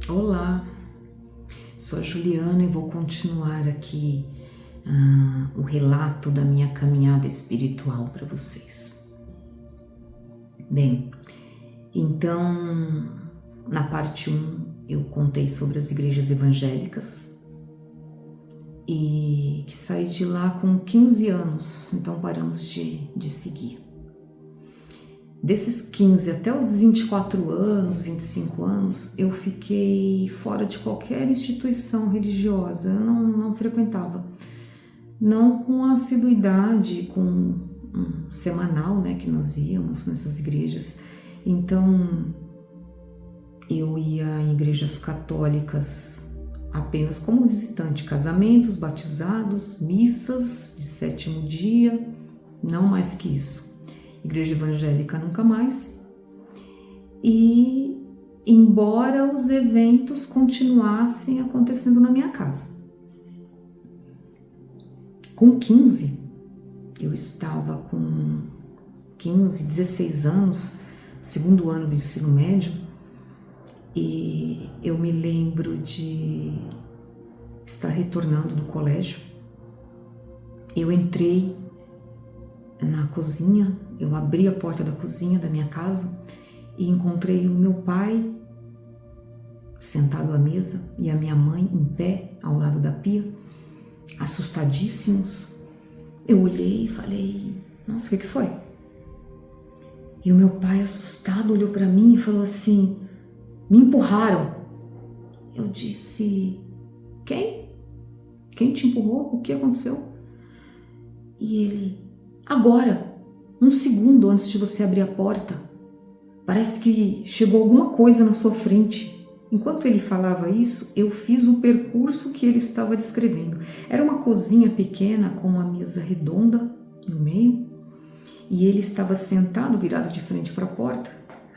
Olá, sou a Juliana e vou continuar aqui o relato da minha caminhada espiritual para vocês. Bem, então na parte 1 eu contei sobre as igrejas evangélicas e que saí de lá com 15 anos, então paramos de seguir. Desses 15 até os 24 anos, 25 anos, eu fiquei fora de qualquer instituição religiosa, eu não frequentava. Não com a assiduidade, com um semanal, né, que nós íamos nessas igrejas. Então, eu ia em igrejas católicas apenas como visitante, casamentos, batizados, missas de 7º dia, não mais que isso. Igreja evangélica nunca mais. E embora os eventos continuassem acontecendo na minha casa. Com 15, eu estava com 15, 16 anos, segundo ano do ensino médio, e eu me lembro de estar retornando do colégio. Eu entrei na cozinha, eu abri a porta da cozinha da minha casa e encontrei o meu pai sentado à mesa e a minha mãe em pé ao lado da pia, assustadíssimos. Eu olhei e falei, nossa, o que foi? E o meu pai, assustado, olhou para mim e falou assim, me empurraram. Eu disse, quem? Quem te empurrou? O que aconteceu? E ele, agora, um segundo antes de você abrir a porta, parece que chegou alguma coisa na sua frente. Enquanto ele falava isso, eu fiz o percurso que ele estava descrevendo. Era uma cozinha pequena com uma mesa redonda no meio e ele estava sentado, virado de frente para a porta.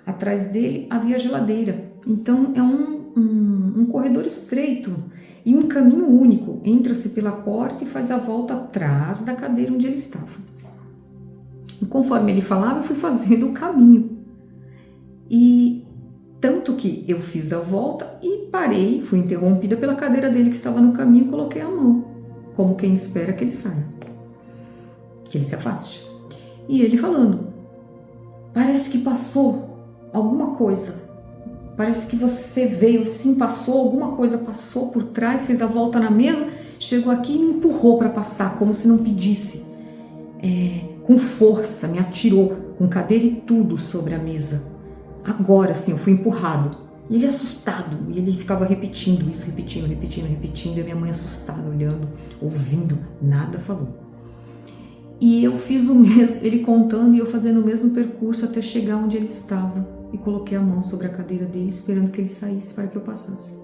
Atrás dele havia a geladeira. Então é um corredor estreito e um caminho único. Entra-se pela porta e faz a volta atrás da cadeira onde ele estava. E conforme ele falava, eu fui fazendo o caminho. E tanto que eu fiz a volta e parei, fui interrompida pela cadeira dele que estava no caminho e coloquei a mão, como quem espera que ele saia, que ele se afaste. E ele falando, parece que passou alguma coisa, parece que você veio assim, passou, alguma coisa passou por trás, fez a volta na mesa, chegou aqui e me empurrou para passar, como se não pedisse. Com força, me atirou, com cadeira e tudo sobre a mesa. Agora sim, eu fui empurrado. E ele assustado, e ele ficava repetindo isso, repetindo, e a minha mãe assustada, olhando, ouvindo, nada falou. E eu fiz o mesmo, ele contando e eu fazendo o mesmo percurso até chegar onde ele estava. E coloquei a mão sobre a cadeira dele, esperando que ele saísse para que eu passasse.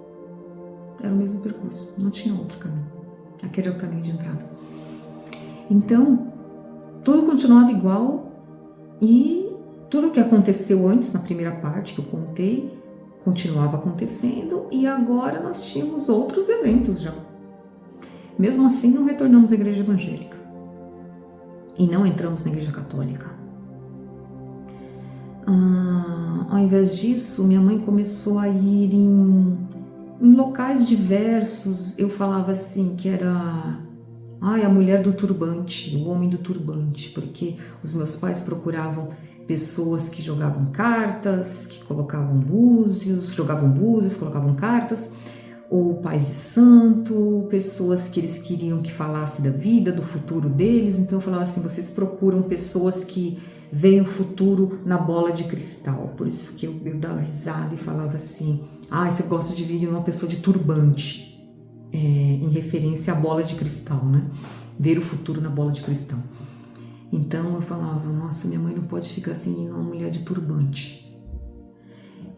Era o mesmo percurso, não tinha outro caminho. Aquele era o caminho de entrada. Então, tudo continuava igual e tudo o que aconteceu antes, na primeira parte que eu contei, continuava acontecendo e agora nós tínhamos outros eventos já. Mesmo assim, não retornamos à igreja evangélica e não entramos na igreja católica. Ao invés disso, minha mãe começou a ir em locais diversos. Eu falava assim que era a mulher do turbante, o homem do turbante, porque os meus pais procuravam pessoas que jogavam cartas, que colocavam búzios, colocavam cartas, ou pais de santo, pessoas que eles queriam que falasse da vida, do futuro deles. Então eu falava assim, vocês procuram pessoas que veem o futuro na bola de cristal. Por isso que eu dava risada e falava assim, você gosta de vir uma pessoa de turbante. Em referência à bola de cristal, né? Ver o futuro na bola de cristal. Então eu falava, nossa, minha mãe não pode ficar sem uma mulher de turbante.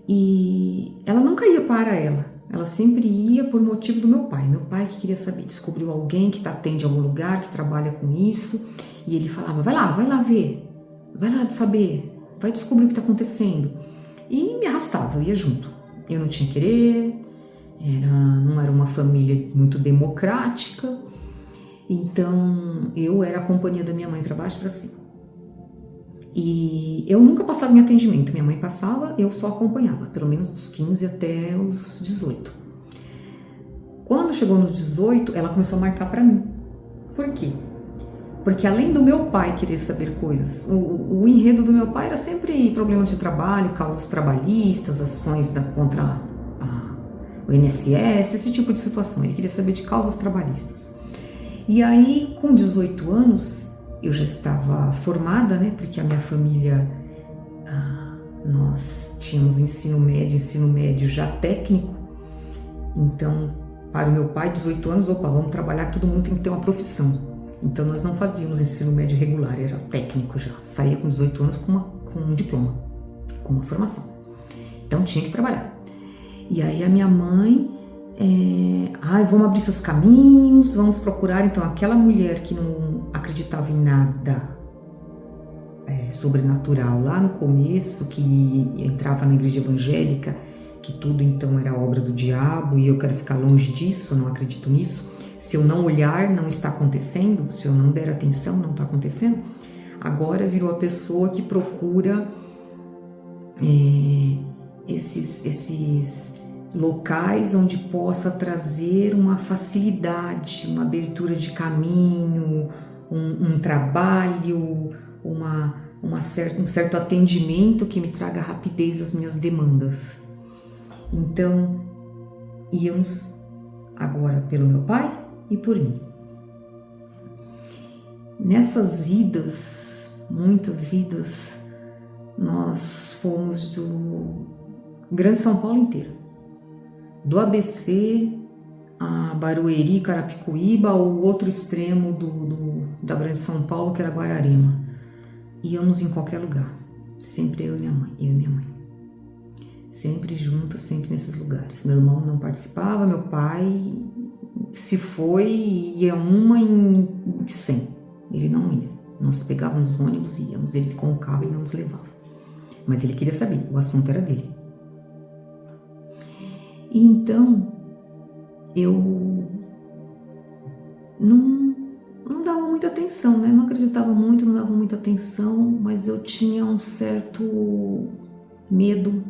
E ela nunca ia para ela sempre ia por motivo do meu pai. Meu pai que queria saber, descobriu alguém que atende em algum lugar, que trabalha com isso, e ele falava, vai lá ver, vai lá saber, vai descobrir o que está acontecendo. E me arrastava, eu ia junto. Eu não tinha querer, não era uma família muito democrática, então eu era a companhia da minha mãe para baixo e para cima. E eu nunca passava em atendimento, minha mãe passava, eu só acompanhava, pelo menos dos 15 até os 18. Quando chegou nos 18, ela começou a marcar para mim. Por quê? Porque além do meu pai querer saber coisas, o enredo do meu pai era sempre problemas de trabalho, causas trabalhistas, ações contra o INSS, esse tipo de situação. Ele queria saber de causas trabalhistas. E aí, com 18 anos, eu já estava formada, né? Porque a minha família, nós tínhamos ensino médio já técnico. Então, para o meu pai, 18 anos, opa, vamos trabalhar, todo mundo tem que ter uma profissão. Então, nós não fazíamos ensino médio regular, era técnico já. Saía com 18 anos com um diploma, com uma formação. Então, tinha que trabalhar. E aí, a minha mãe, vamos abrir seus caminhos, vamos procurar. Então, aquela mulher que não acreditava em nada sobrenatural lá no começo, que entrava na igreja evangélica, que tudo então era obra do diabo e eu quero ficar longe disso, não acredito nisso. Se eu não olhar, não está acontecendo. Se eu não der atenção, não está acontecendo. Agora virou a pessoa que procura esses locais onde possa trazer uma facilidade, uma abertura de caminho, um trabalho, um certo atendimento que me traga rapidez às minhas demandas. Então, íamos agora pelo meu pai e por mim. Nessas idas, muitas idas, nós fomos do Grande São Paulo inteiro. Do ABC a Barueri, Carapicuíba, ao outro extremo da Grande São Paulo, que era Guararema. Íamos em qualquer lugar, sempre eu e minha mãe. Sempre juntas, sempre nesses lugares. Meu irmão não participava, meu pai, se foi, ia uma em 100. Ele não ia. Nós pegávamos ônibus e íamos. Ele com o carro, ele não nos levava. Mas ele queria saber, o assunto era dele. E então, eu não dava muita atenção, né? Não acreditava muito, não dava muita atenção, mas eu tinha um certo medo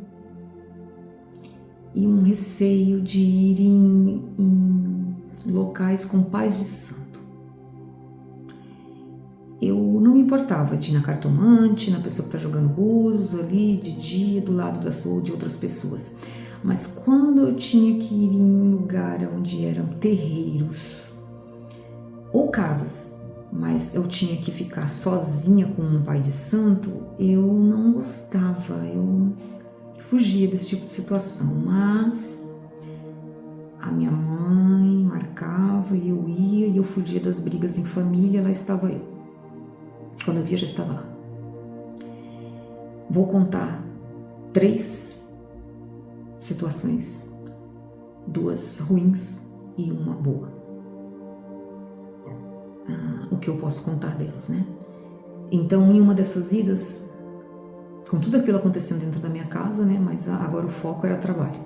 e um receio de ir em locais com pais de santo. Eu não me importava de ir na cartomante, na pessoa que está jogando búzios ali de dia, do lado da saúde de outras pessoas. Mas quando eu tinha que ir em um lugar onde eram terreiros ou casas, mas eu tinha que ficar sozinha com um pai de santo, eu não gostava, eu fugia desse tipo de situação. Mas a minha mãe marcava e eu ia, e eu fugia das brigas em família, lá estava eu. Quando eu via, já estava lá. Vou contar 3 situações, 2 ruins e uma boa. O que eu posso contar delas, né? Então, em uma dessas idas, com tudo aquilo acontecendo dentro da minha casa, né? Mas agora o foco era trabalho.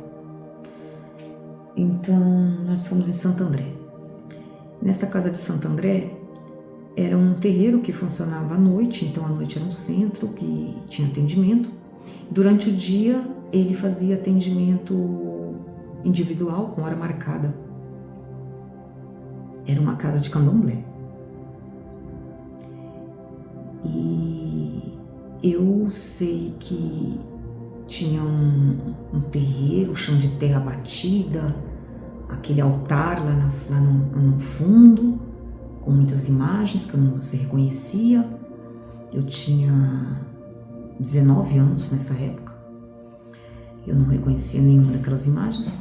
Então, nós fomos em Santo André. Nesta casa de Santo André, era um terreiro que funcionava à noite, então à noite era um centro que tinha atendimento. Durante o dia, ele fazia atendimento individual, com hora marcada. Era uma casa de candomblé. E eu sei que tinha um terreiro, chão de terra batida, aquele altar lá no fundo, com muitas imagens que eu não se reconhecia. Eu tinha 19 anos nessa época. Eu não reconhecia nenhuma daquelas imagens.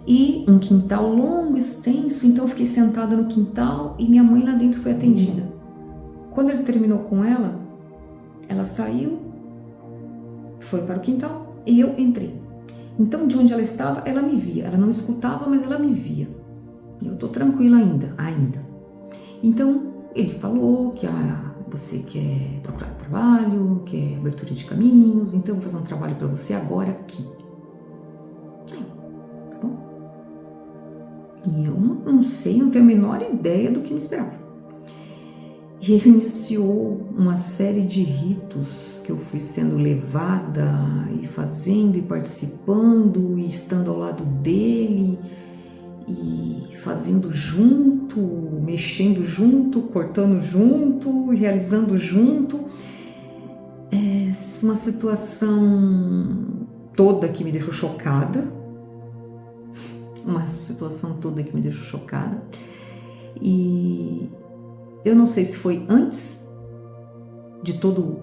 E um quintal longo, extenso, então eu fiquei sentada no quintal e minha mãe lá dentro foi atendida. Quando ele terminou com ela saiu, foi para o quintal e eu entrei. Então, de onde ela estava, ela me via. Ela não escutava, mas ela me via. E eu tô tranquila ainda. Então, ele falou que você quer procurar trabalho, quer abertura de caminhos, então eu vou fazer um trabalho para você agora aqui. Tá bom? E eu não sei, não tenho a menor ideia do que me esperava. E E ele iniciou uma série de ritos que eu fui sendo levada e fazendo e participando e estando ao lado dele e fazendo junto, mexendo junto, cortando junto, realizando junto. É uma situação toda que me deixou chocada. Uma situação toda que me deixou chocada. E eu não sei se foi antes de todo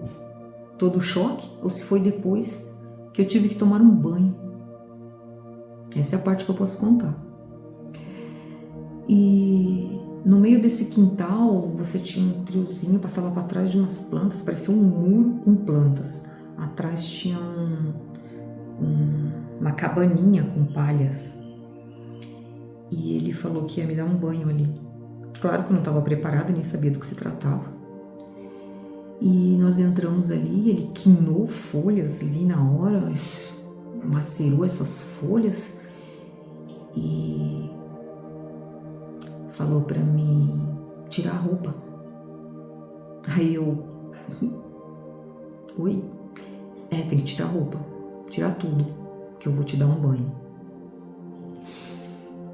o choque ou se foi depois que eu tive que tomar um banho. Essa é a parte que eu posso contar. E no meio desse quintal você tinha um triozinho, passava para trás de umas plantas, parecia um muro com plantas. Atrás tinha uma cabaninha com palhas. E ele falou que ia me dar um banho ali. Claro que eu não estava preparada, nem sabia do que se tratava. E nós entramos ali, ele quinou folhas ali na hora, macerou essas folhas e falou para mim tirar a roupa. Aí eu... Oi? Tem que tirar a roupa, tirar tudo, que eu vou te dar um banho.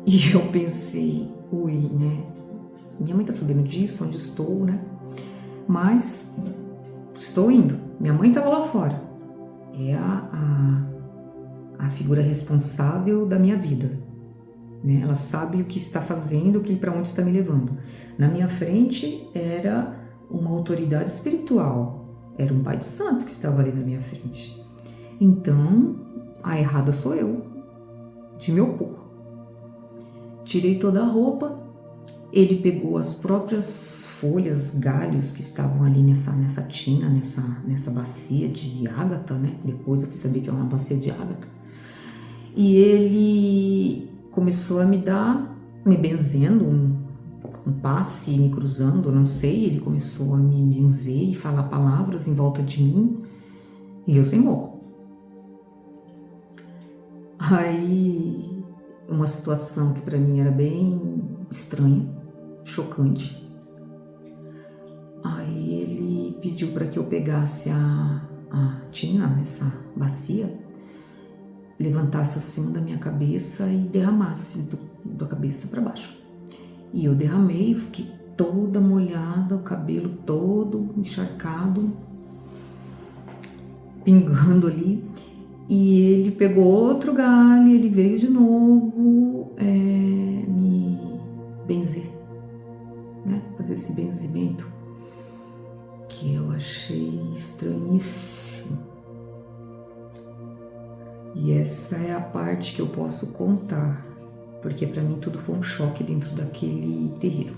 E eu pensei, né? Minha mãe tá sabendo disso, onde estou, né? Mas estou indo. Minha mãe estava lá fora. É a figura responsável da minha vida, né? Ela sabe o que está fazendo, para onde está me levando. Na minha frente era uma autoridade espiritual. Era um pai de santo que estava ali na minha frente. Então, a errada sou eu, de me opor. Tirei toda a roupa. Ele pegou as próprias folhas, galhos que estavam ali nessa tina, nessa bacia de ágata, né? Depois eu fui saber que é uma bacia de ágata. E ele começou a me benzendo, um passe, me cruzando, não sei. Ele começou a me benzer e falar palavras em volta de mim. E eu sem roupa. Aí, uma situação que para mim era bem estranha, chocante. Aí ele pediu para que eu pegasse a tina, essa bacia, levantasse acima da minha cabeça e derramasse da cabeça para baixo. E eu derramei, fiquei toda molhada, o cabelo todo encharcado, pingando ali. E ele pegou outro galho, ele veio de novo me benzer, né? Fazer esse benzimento que eu achei estranhíssimo. E essa é a parte que eu posso contar, porque para mim tudo foi um choque dentro daquele terreiro.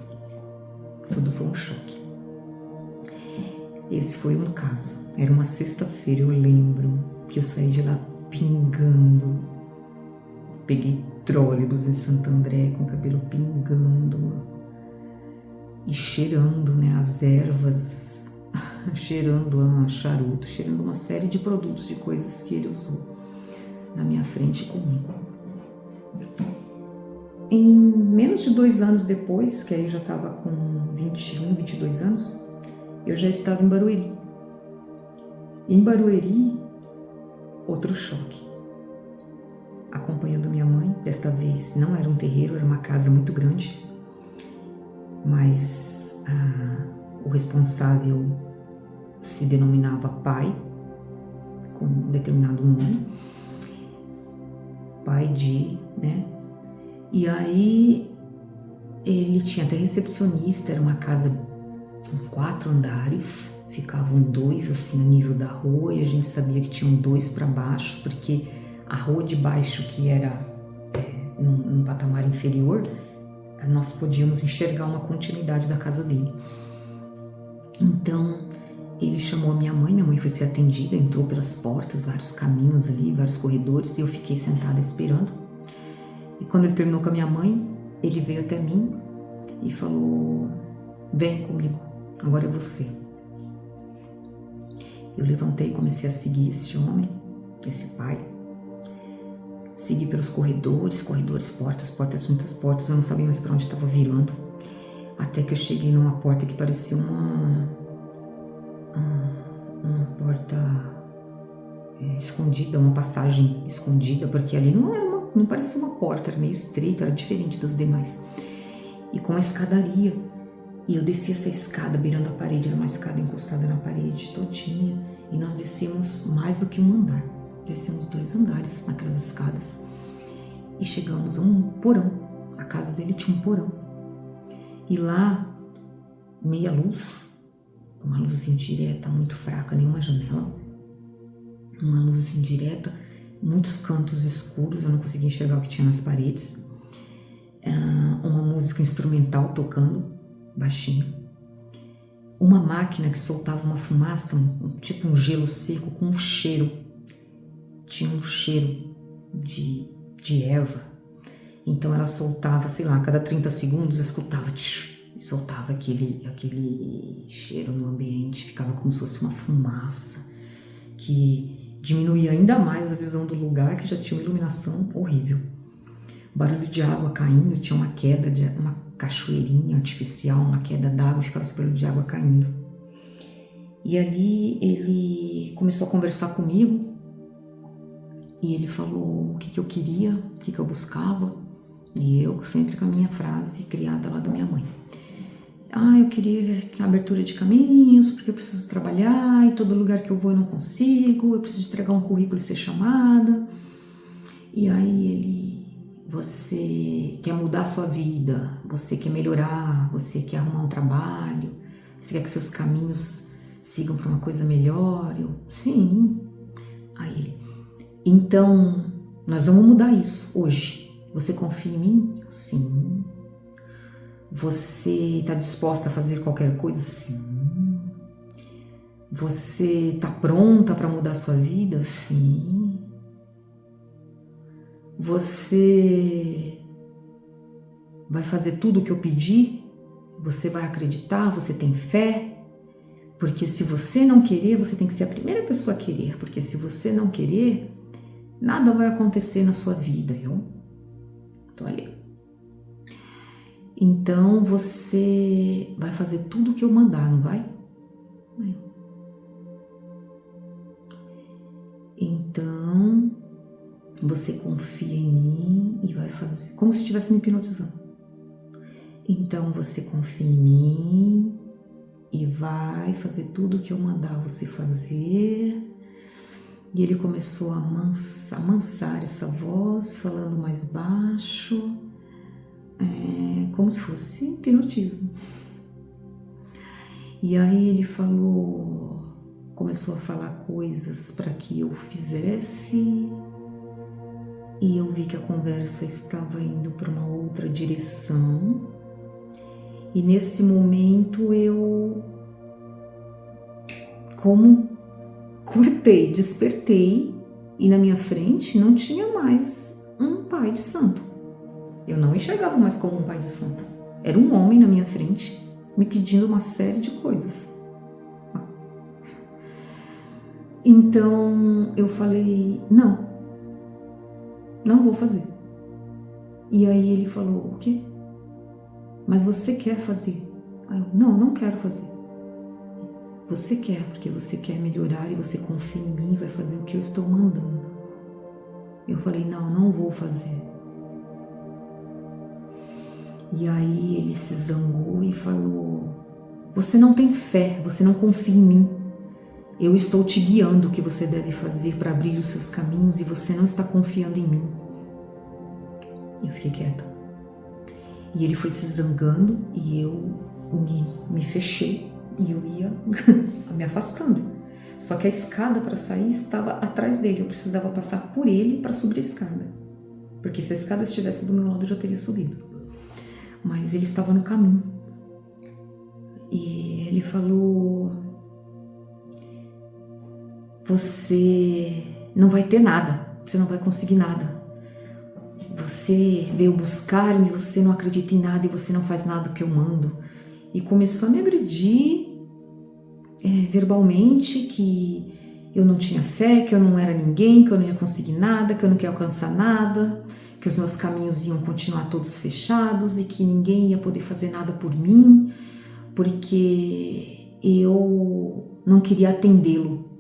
Tudo foi um choque. Esse foi um caso. Era uma sexta-feira, eu lembro que eu saí de lá pingando. Peguei trólebus em Santo André com o cabelo pingando e cheirando, né, as ervas, cheirando a charuto, cheirando uma série de produtos, de coisas que ele usou na minha frente comigo. Em menos de 2 anos depois, que aí eu já estava com 21, 22 anos, eu já estava em Barueri. Em Barueri, outro choque. Acompanhando minha mãe, desta vez não era um terreiro, era uma casa muito grande, mas o responsável se denominava pai, com um determinado nome, pai de, né? E aí ele tinha até recepcionista, era uma casa com 4 andares, ficavam 2 assim a nível da rua e a gente sabia que tinham 2 para baixo, porque a rua de baixo, que era num patamar inferior, nós podíamos enxergar uma continuidade da casa dele. Então ele chamou a minha mãe foi ser atendida, entrou pelas portas, vários caminhos ali, vários corredores, e eu fiquei sentada esperando. E quando ele terminou com a minha mãe, ele veio até mim e falou: vem comigo, agora é você. Eu levantei e comecei a seguir esse homem, esse pai. Segui pelos corredores, portas, muitas portas, eu não sabia mais para onde estava virando. até que eu cheguei numa porta que parecia uma porta escondida, uma passagem escondida, porque ali não parecia uma porta, era meio estreito, era diferente das demais. E com uma escadaria. E eu desci essa escada beirando a parede, era uma escada encostada na parede todinha. E nós descemos mais do que um andar. Descemos 2 andares naquelas escadas. E chegamos a um porão. A casa dele tinha um porão. E lá, meia luz, uma luz indireta, muito fraca, nenhuma janela. Uma luz indireta, muitos cantos escuros, eu não conseguia enxergar o que tinha nas paredes. Uma música instrumental tocando, baixinho. Uma máquina que soltava uma fumaça, tipo um gelo seco com um cheiro. Tinha um cheiro de erva. Então ela soltava, sei lá, a cada 30 segundos eu escutava e soltava aquele cheiro no ambiente. Ficava como se fosse uma fumaça que diminuía ainda mais a visão do lugar, que já tinha uma iluminação horrível. Barulho de água caindo, tinha uma queda, uma cachoeirinha artificial, uma queda d'água, ficava esse barulho de água caindo. E ali ele começou a conversar comigo e ele falou o que eu queria, o que eu buscava, e eu sempre com a minha frase criada lá da minha mãe. Eu queria abertura de caminhos, porque eu preciso trabalhar, e todo lugar que eu vou eu não consigo, eu preciso entregar um currículo e ser chamada. E aí você quer mudar a sua vida, você quer melhorar, você quer arrumar um trabalho, você quer que seus caminhos sigam para uma coisa melhor? Sim. Aí ele, então nós vamos mudar isso hoje. Você confia em mim? Sim. Você está disposta a fazer qualquer coisa? Sim. Você está pronta para mudar a sua vida? Sim. Você vai fazer tudo o que eu pedi? Você vai acreditar? Você tem fé? Porque se você não querer, você tem que ser a primeira pessoa a querer. Porque se você não querer, nada vai acontecer na sua vida. Tô ali. Então você vai fazer tudo o que eu mandar, não vai? Então você confia em mim e vai fazer, como se estivesse me hipnotizando. Então você confia em mim e vai fazer tudo o que eu mandar você fazer. E ele começou a amansar essa voz, falando mais baixo, como se fosse hipnotismo. E aí ele começou a falar coisas para que eu fizesse, e eu vi que a conversa estava indo para uma outra direção. E nesse momento eu, como cortei, despertei, e na minha frente não tinha mais um pai de santo. Eu não enxergava mais como um pai de santo. Era um homem na minha frente, me pedindo uma série de coisas. Então eu falei, não vou fazer. E aí ele falou, o quê? Mas você quer fazer? Aí eu, não quero fazer. Você quer, porque você quer melhorar e você confia em mim e vai fazer o que eu estou mandando. Eu falei, não vou fazer. E aí ele se zangou e falou, você não tem fé, você não confia em mim. Eu estou te guiando o que você deve fazer para abrir os seus caminhos e você não está confiando em mim. Eu fiquei quieta. E ele foi se zangando e eu me fechei e eu ia me afastando. Só que a escada para sair estava atrás dele. Eu precisava passar por ele para subir a escada. Porque se a escada estivesse do meu lado, eu já teria subido. Mas ele estava no caminho. E ele falou, você não vai ter nada, você não vai conseguir nada. Você veio buscar-me, você não acredita em nada e você não faz nada que eu mando. E começou a me agredir verbalmente, que eu não tinha fé, que eu não era ninguém, que eu não ia conseguir nada, que eu não queria alcançar nada, que que os meus caminhos iam continuar todos fechados e que ninguém ia poder fazer nada por mim, porque eu não queria atendê-lo.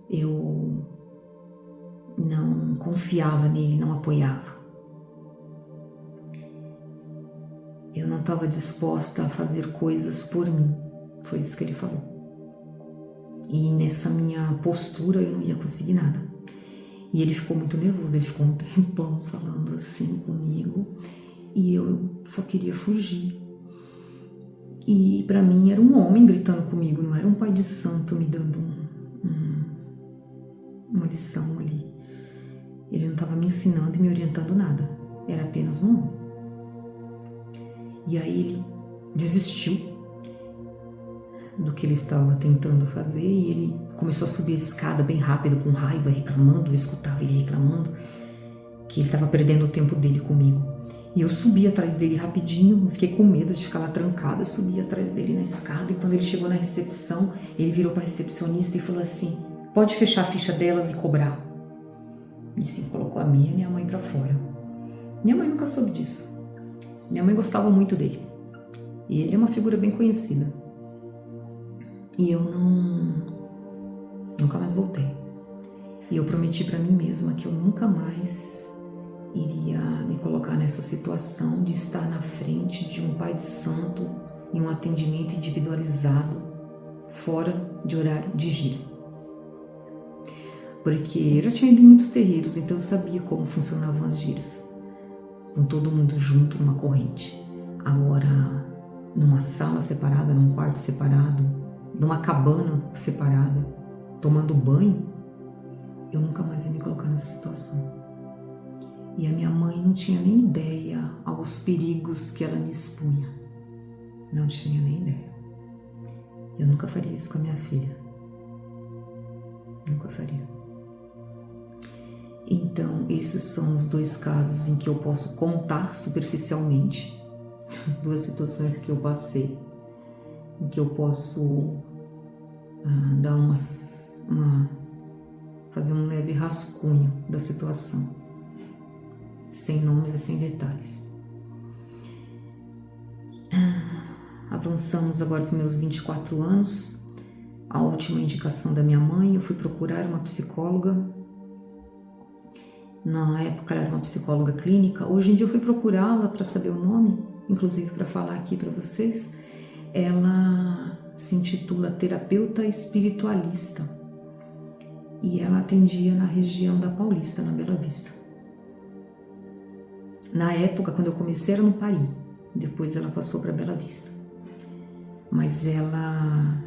Eu não confiava nele, não apoiava. Eu não estava disposta a fazer coisas por mim. Foi isso que ele falou. E nessa minha postura eu não ia conseguir nada. E ele ficou muito nervoso, ele ficou um tempão falando assim comigo e eu só queria fugir. E para mim era um homem gritando comigo, não era um pai de santo me dando uma lição ali. Ele não estava me ensinando e me orientando nada, era apenas um homem. E aí ele desistiu do que ele estava tentando fazer e ele começou a subir a escada bem rápido, com raiva, reclamando. Eu escutava ele reclamando que ele estava perdendo o tempo dele comigo. E eu subi atrás dele rapidinho, eu fiquei com medo de ficar lá trancada, subi atrás dele na escada e quando ele chegou na recepção, ele virou para a recepcionista e falou assim: pode fechar a ficha delas e cobrar. E assim, colocou a minha e minha mãe para fora. Minha mãe nunca soube disso. Minha mãe gostava muito dele. E ele é uma figura bem conhecida. E eu nunca mais voltei. E eu prometi para mim mesma que eu nunca mais iria me colocar nessa situação de estar na frente de um pai de santo em um atendimento individualizado, fora de horário de gira. Porque eu já tinha ido em muitos terreiros, então eu sabia como funcionavam as giras. Com todo mundo junto numa corrente. Agora, numa sala separada, num quarto separado, numa cabana separada, tomando banho, eu nunca mais ia me colocar nessa situação. E a minha mãe não tinha nem ideia aos perigos que ela me expunha. Não tinha nem ideia. Eu nunca faria isso com a minha filha. Nunca faria. Então, esses são os dois casos em que eu posso contar superficialmente. Duas situações que eu passei, em que eu posso dar fazer um leve rascunho da situação, sem nomes e sem detalhes. Avançamos agora para meus 24 anos. A última indicação da minha mãe, eu fui procurar uma psicóloga. Na época ela era uma psicóloga clínica. Hoje em dia eu fui procurá-la para saber o nome, inclusive para falar aqui para vocês. Ela se intitula terapeuta espiritualista e ela atendia na região da Paulista, na Bela Vista. Na época, quando eu comecei, era no Pari, depois ela passou para Bela Vista. Mas ela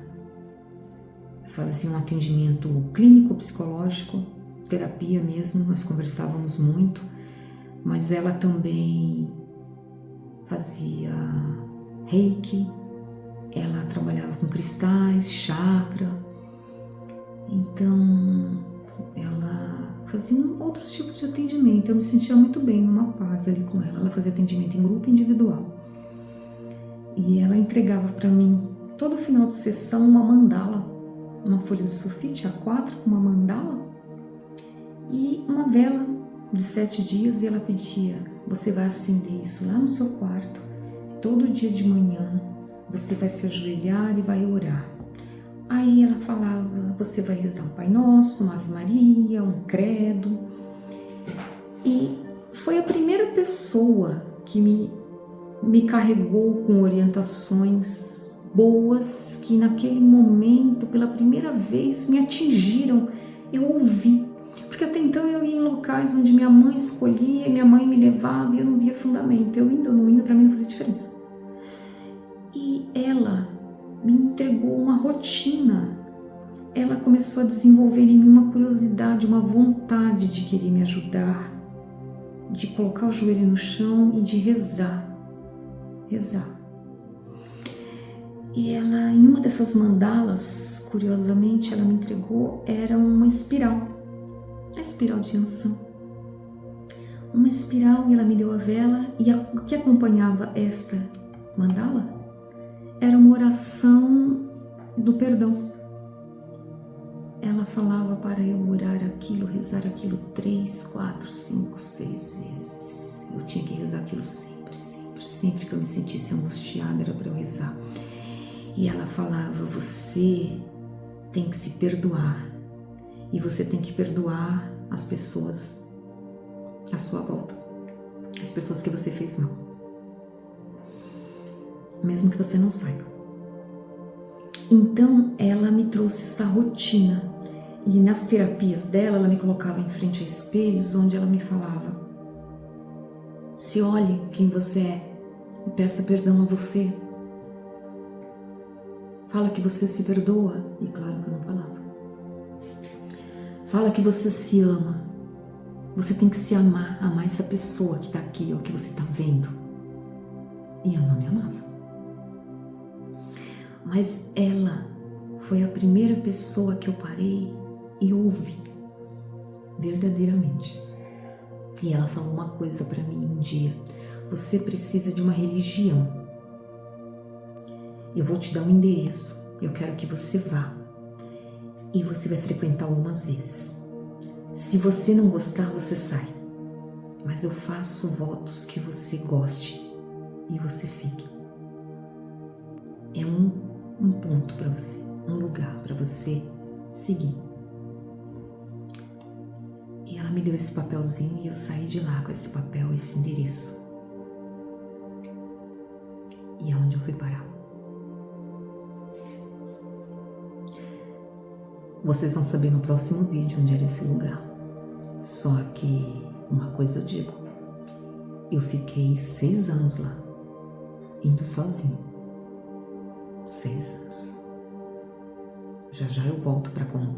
fazia um atendimento clínico, psicológico, terapia mesmo, nós conversávamos muito, mas ela também fazia reiki, ela trabalhava com cristais, chakra, então ela fazia outros tipos de atendimento. Eu me sentia muito bem, numa paz ali com ela. Ela fazia atendimento em grupo e individual. E ela entregava para mim, todo final de sessão, uma mandala, uma folha de sulfite A4 com uma mandala e uma vela de 7 dias. E ela pedia: você vai acender isso lá no seu quarto, todo dia de manhã, você vai se ajoelhar e vai orar. Aí ela falava: você vai rezar um Pai Nosso, uma Ave Maria, um credo. E foi a primeira pessoa que me carregou com orientações boas, que naquele momento, pela primeira vez, me atingiram. Eu ouvi, porque até então eu ia em locais onde minha mãe escolhia, minha mãe me levava e eu não via fundamento. Eu indo ou não indo, para mim não fazia diferença. E ela me entregou uma rotina. Ela começou a desenvolver em mim uma curiosidade, uma vontade de querer me ajudar, de colocar o joelho no chão e de rezar. E ela, em uma dessas mandalas, curiosamente, ela me entregou, era uma espiral, a espiral de Yansan. Uma espiral, e ela me deu a vela, e o que acompanhava esta mandala era uma oração do perdão. ela falava para eu orar aquilo, rezar aquilo 3, 4, 5, 6 vezes. Eu tinha que rezar aquilo sempre, sempre, sempre que eu me sentisse angustiada era para eu rezar. E ela falava, você tem que se perdoar. E você tem que perdoar as pessoas à sua volta. As pessoas que você fez mal. Mesmo que você não saiba. Então, ela me trouxe essa rotina. E nas terapias dela, ela me colocava em frente a espelhos, onde ela me falava, se olhe quem você é e peça perdão a você. Fala que você se perdoa. E claro que eu não falava. Fala que você se ama. Você tem que se amar, amar essa pessoa que está aqui, ou que você está vendo. E eu não me amava. Mas ela foi a primeira pessoa que eu parei e ouvi verdadeiramente. E ela falou uma coisa para mim um dia: você precisa de uma religião. Eu vou te dar um endereço. Eu quero que você vá. E você vai frequentar algumas vezes. Se você não gostar, você sai. Mas eu faço votos que você goste e você fique. É um ponto para você, um lugar para você seguir. E ela me deu esse papelzinho e eu saí de lá com esse papel, esse endereço. E é onde eu fui parar. Vocês vão saber no próximo vídeo onde era esse lugar. Só que uma coisa eu digo, eu fiquei 6 anos lá, indo sozinho. 6 anos. Já já eu volto para contar.